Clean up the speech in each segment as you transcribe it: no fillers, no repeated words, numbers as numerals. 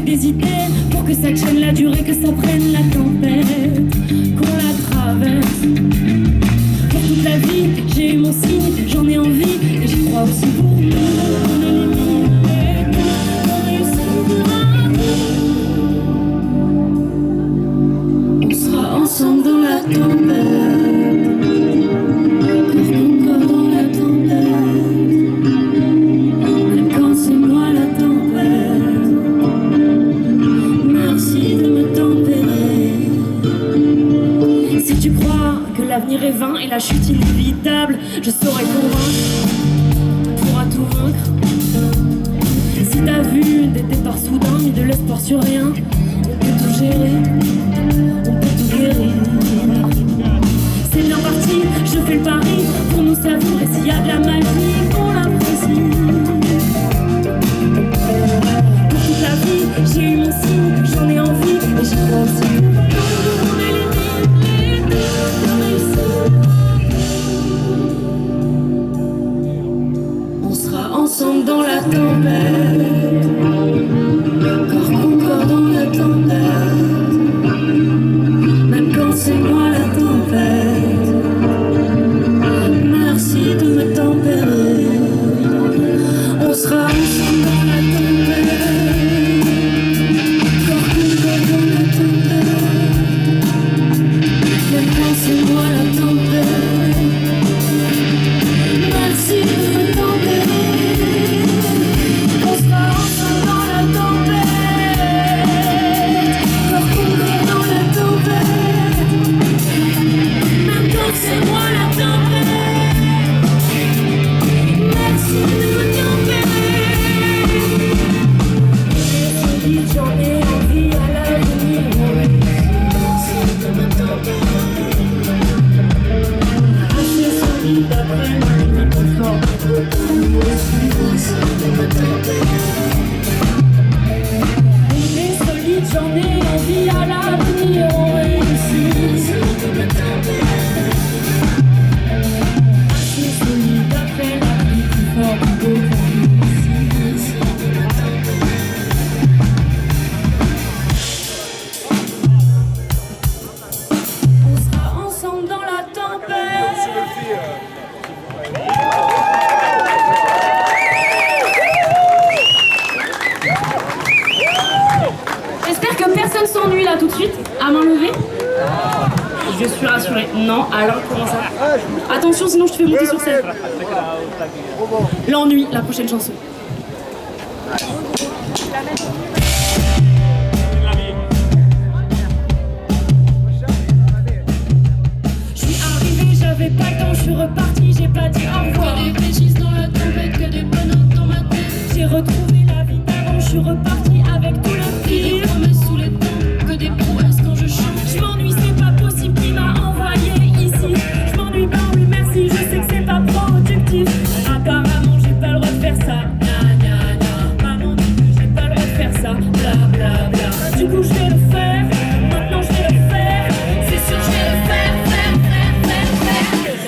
des idées pour que ça tienne la durée, que ça prenne la tempête, qu'on la traverse. Pour toute la vie, j'ai eu mon signe, j'en ai envie et j'y crois aussi pour nous. On sera ensemble dans la tempête, corps dans la tempête, même quand c'est moi la tempête. Merci de me tempérer. Si tu crois que l'avenir est vain et la chute inévitable, je saurais convaincre, pourra tout vaincre. Si t'as vu des départs soudains, ni de l'espoir sur rien, on peut tout gérer, on peut tout guérir. C'est bien parti, je fais le pari pour nous savourer. S'il y a de la magie, on l'apprécie. Pour toute la vie, j'ai eu mon signe, j'en ai envie et j'y crois aussi. On sera ensemble dans la tempête, corps contre corps dans la tempête, même quand c'est moi la tempête. Merci de me tempérer. On sera ensemble dans la tempête, corps contre corps dans la tempête, même quand c'est moi la tempête. Merci de me tempérer. On sera ensemble dans la tempête, corps contre corps dans la tempête, même quand c'est moi la tempête. Merci de me tempérer. J'en ai envie à l'avenir. Merci de me tempérer. Assez solide après ma confort. Merci de me tempérer. On est solide, j'en ai envie à l'avenir. On réussit. Merci de me tempérer. Assez solide après la vie plus fort, plus beau pour nous. On sera ensemble dans la tempête. J'espère que personne s'ennuie là tout de suite, à main levée. Je suis rassurée. Non, alors comment ça? Attention, sinon je te fais monter sur scène. L'ennui, la prochaine chanson. Je suis arrivée, j'avais pas le temps, je suis repartie, j'ai pas dit au revoir. Que des bêtises dans la tempête, que des bonhommes dans ma tête. J'ai retrouvé la vie d'avant, je suis repartie avec tout le pire. Des promesses sous les dents, que des prouesses quand je chante. Je m'ennuie, c'est pas possible, qui m'a envoyé ici. Je m'ennuie pas, oui merci, je sais que c'est pas productif. Apparemment j'ai pas le droit de faire ça. Gna gna gna. Maman dit que j'ai pas le droit de faire ça. Bla bla bla. Du coup je vais le faire, maintenant je vais le faire. C'est sûr je vais le faire, faire.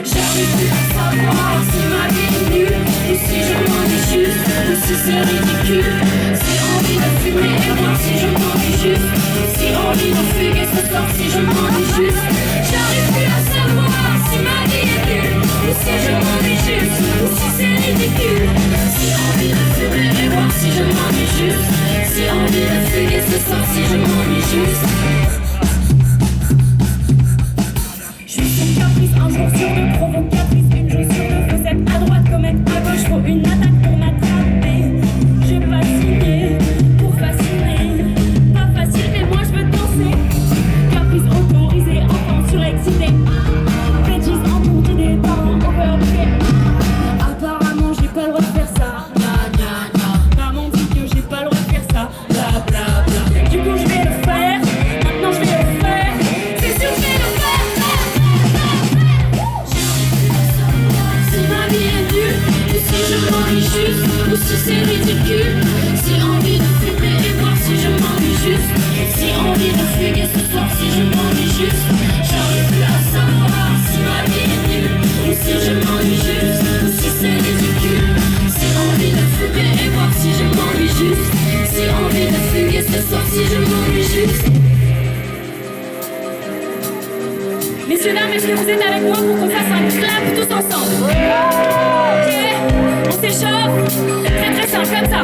J'arrive plus à savoir si ma vie est nulle, ou si je m'ennuie juste, ou si c'est ridicule. Si envie de fumer et voir si je m'ennuie juste, si envie de fuguer ce soir si je m'ennuie juste. J'arrive plus à savoir si ma vie est nulle, ou si je m'ennuie juste, ou si c'est ridicule. Si envie de fumer et voir si je m'ennuie juste, si envie de fuguer ce soir si je m'ennuie juste. Je suis une caprice, un jour sur deux provocatrice, une jour sur deux vous êtes à droite comme être à gauche, faut une attaque pour m'attraper. J'ai pas signé pour fasciner, pas facile mais moi je veux danser. Caprice autorisé, enfant surexcité, bêtise en cours d'idée, parents overplay. Apparemment j'ai pas le droit de faire ça, gna gna gna. Maman dit que j'ai pas le droit de faire ça, bla bla bla. Du coup je vais le faire, maintenant je vais le faire, c'est sûr je vais le faire. Si ma vie est nulle, ou si je m'ennuie juste, ou si c'est ridicule. Si envie de fumer et voir si je m'ennuie juste, si envie de fuguer ce soir si je m'ennuie juste. J'arrive plus à savoir si ma vie est nulle, ou si je m'ennuie juste, ou si c'est ridicule. Si envie de fumer et voir si je m'ennuie juste, si envie de fuguer ce soir Messieurs, dames, est-ce que vous êtes avec moi pour qu'on fasse un clap tous ensemble? Ok, on s'échauffe. Très très simple, comme ça.